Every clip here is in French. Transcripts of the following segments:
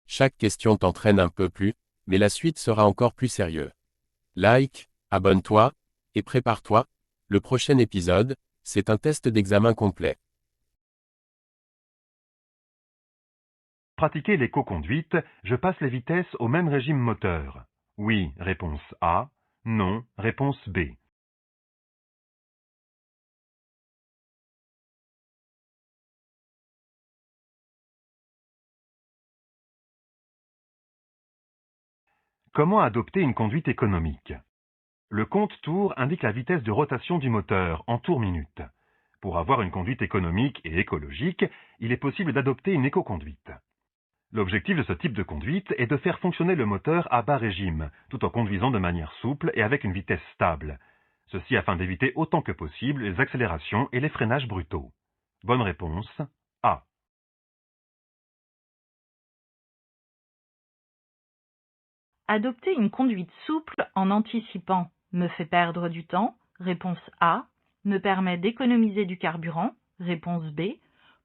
Chaque question t'entraîne un peu plus, mais la suite sera encore plus sérieux. Like, abonne-toi, et prépare-toi, le prochain épisode, c'est un test d'examen complet. Pratiquer l'éco-conduite, je passe les vitesses au même régime moteur. Oui, réponse A. Non, réponse B. Comment adopter une conduite économique? Le compte-tours indique la vitesse de rotation du moteur en tours minute. Pour avoir une conduite économique et écologique, il est possible d'adopter une éco-conduite. L'objectif de ce type de conduite est de faire fonctionner le moteur à bas régime, tout en conduisant de manière souple et avec une vitesse stable. Ceci afin d'éviter autant que possible les accélérations et les freinages brutaux. Bonne réponse A. Adopter une conduite souple en anticipant me fait perdre du temps, réponse A, me permet d'économiser du carburant, réponse B,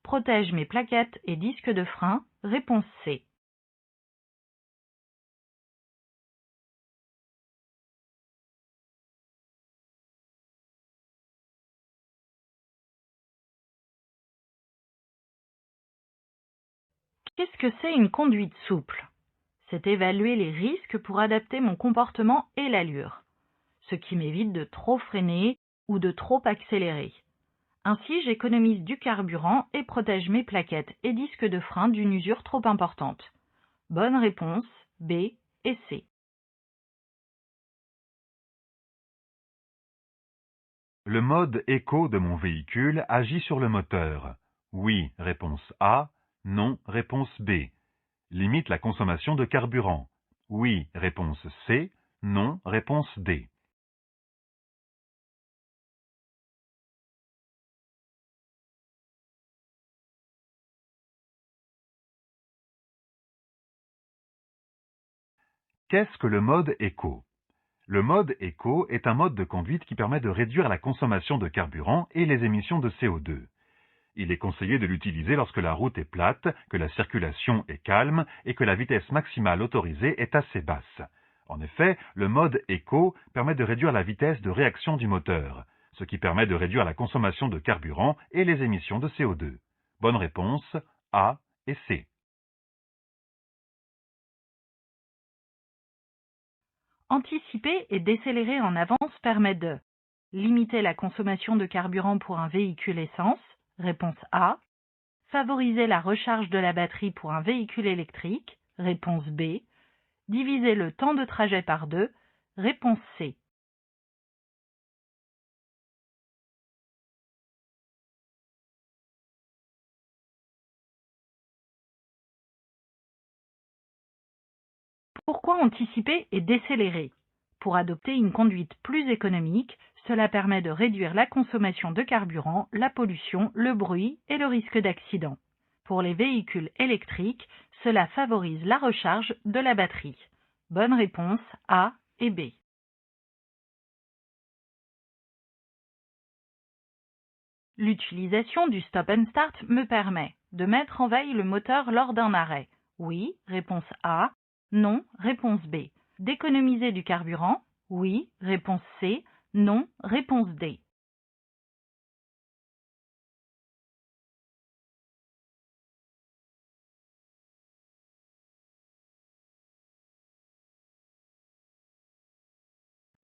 protège mes plaquettes et disques de frein, réponse C. Qu'est-ce que c'est une conduite souple? C'est évaluer les risques pour adapter mon comportement et l'allure, ce qui m'évite de trop freiner ou de trop accélérer. Ainsi, j'économise du carburant et protège mes plaquettes et disques de frein d'une usure trop importante. Bonne réponse, B et C. Le mode éco de mon véhicule agit sur le moteur. Oui, réponse A. Non, réponse B. Limite la consommation de carburant. Oui, réponse C. Non, réponse D. Qu'est-ce que le mode éco? Le mode éco est un mode de conduite qui permet de réduire la consommation de carburant et les émissions de CO2. Il est conseillé de l'utiliser lorsque la route est plate, que la circulation est calme et que la vitesse maximale autorisée est assez basse. En effet, le mode éco permet de réduire la vitesse de réaction du moteur, ce qui permet de réduire la consommation de carburant et les émissions de CO2. Bonne réponse A et C. Anticiper et décélérer en avance permet de limiter la consommation de carburant pour un véhicule essence, réponse A, favoriser la recharge de la batterie pour un véhicule électrique, réponse B, diviser le temps de trajet par 2, réponse C. Pourquoi anticiper et décélérer? Pour adopter une conduite plus économique, cela permet de réduire la consommation de carburant, la pollution, le bruit et le risque d'accident. Pour les véhicules électriques, cela favorise la recharge de la batterie. Bonne réponse A et B. L'utilisation du stop and start me permet de mettre en veille le moteur lors d'un arrêt. Oui, réponse A. Non, réponse B. D'économiser du carburant. Oui, réponse C. Non, réponse D.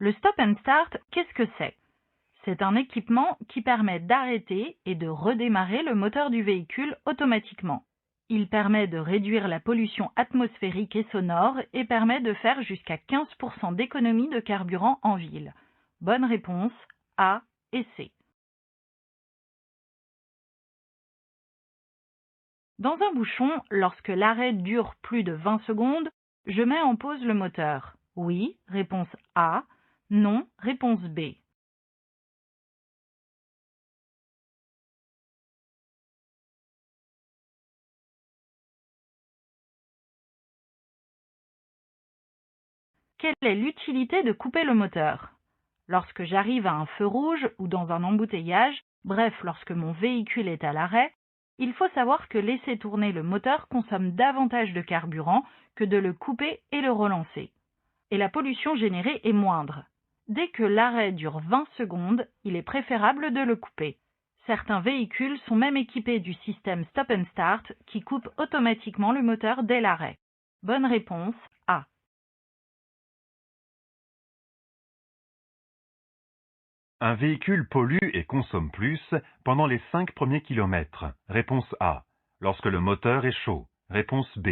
Le stop and start, qu'est-ce que c'est? C'est un équipement qui permet d'arrêter et de redémarrer le moteur du véhicule automatiquement. Il permet de réduire la pollution atmosphérique et sonore et permet de faire jusqu'à 15% d'économie de carburant en ville. Bonne réponse A et C. Dans un bouchon, lorsque l'arrêt dure plus de 20 secondes, je mets en pause le moteur. Oui, réponse A. Non, réponse B. Quelle est l'utilité de couper le moteur? Lorsque j'arrive à un feu rouge ou dans un embouteillage, bref, lorsque mon véhicule est à l'arrêt, Il faut savoir que laisser tourner le moteur consomme davantage de carburant que de le couper et le relancer. Et la pollution générée est moindre. Dès que l'arrêt dure 20 secondes, il est préférable de le couper. Certains véhicules sont même équipés du système Stop and Start qui coupe automatiquement le moteur dès l'arrêt. Bonne réponse A. Un véhicule pollue et consomme plus pendant les 5 premiers kilomètres. Réponse A. Lorsque le moteur est chaud. Réponse B.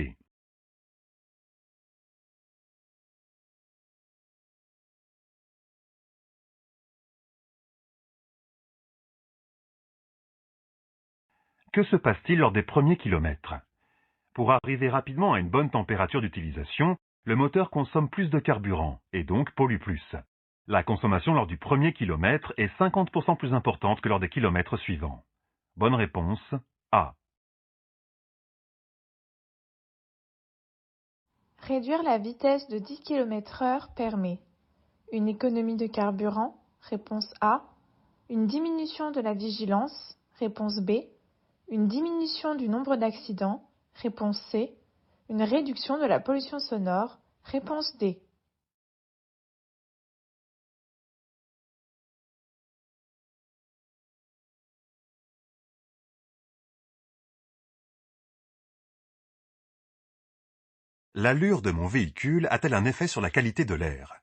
Que se passe-t-il lors des premiers kilomètres? Pour arriver rapidement à une bonne température d'utilisation, le moteur consomme plus de carburant et donc pollue plus. La consommation lors du premier kilomètre est 50% plus importante que lors des kilomètres suivants. Bonne réponse A. Réduire la vitesse de 10 km/h permet une économie de carburant, réponse A, une diminution de la vigilance, réponse B, une diminution du nombre d'accidents, réponse C, une réduction de la pollution sonore, réponse D. L'allure de mon véhicule a-t-elle un effet sur la qualité de l'air?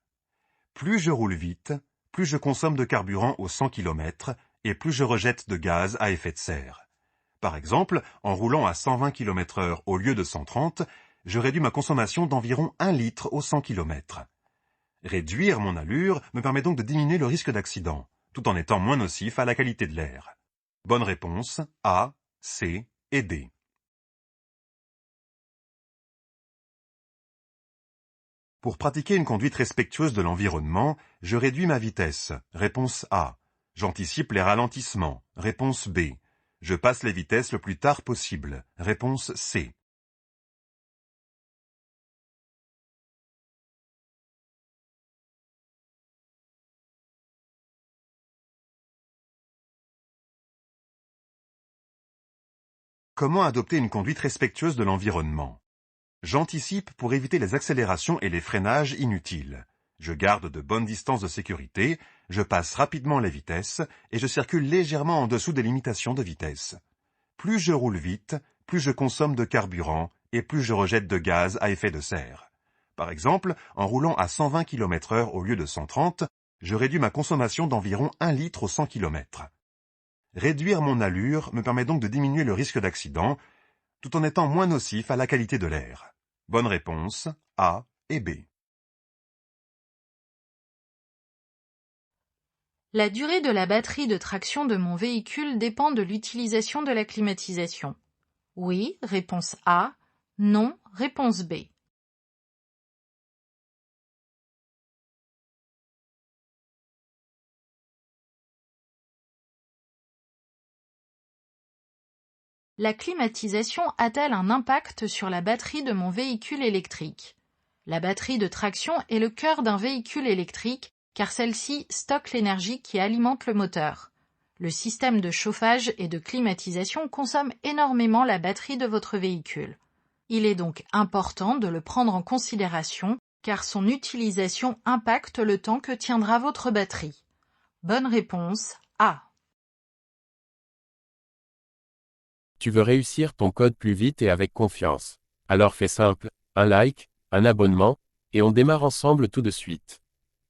Plus je roule vite, plus je consomme de carburant aux 100 km et plus je rejette de gaz à effet de serre. Par exemple, en roulant à 120 km/h au lieu de 130, je réduis ma consommation d'environ 1 litre aux 100 km. Réduire mon allure me permet donc de diminuer le risque d'accident, tout en étant moins nocif à la qualité de l'air. Bonne réponse A, C et D. Pour pratiquer une conduite respectueuse de l'environnement, je réduis ma vitesse. Réponse A. J'anticipe les ralentissements. Réponse B. Je passe les vitesses le plus tard possible. Réponse C. Comment adopter une conduite respectueuse de l'environnement? J'anticipe pour éviter les accélérations et les freinages inutiles. Je garde de bonnes distances de sécurité, je passe rapidement les vitesses et je circule légèrement en dessous des limitations de vitesse. Plus je roule vite, plus je consomme de carburant et plus je rejette de gaz à effet de serre. Par exemple, en roulant à 120 km/h au lieu de 130, je réduis ma consommation d'environ 1 litre aux 100 km. Réduire mon allure me permet donc de diminuer le risque d'accident, tout en étant moins nocif à la qualité de l'air. Bonne réponse A et B. La durée de la batterie de traction de mon véhicule dépend de l'utilisation de la climatisation. Oui, réponse A. Non, réponse B. La climatisation a-t-elle un impact sur la batterie de mon véhicule électrique? La batterie de traction est le cœur d'un véhicule électrique car celle-ci stocke l'énergie qui alimente le moteur. Le système de chauffage et de climatisation consomme énormément la batterie de votre véhicule. Il est donc important de le prendre en considération car son utilisation impacte le temps que tiendra votre batterie. Bonne réponse A. Tu veux réussir ton code plus vite et avec confiance. Alors fais simple, un like, un abonnement, et on démarre ensemble tout de suite.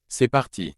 C'est parti.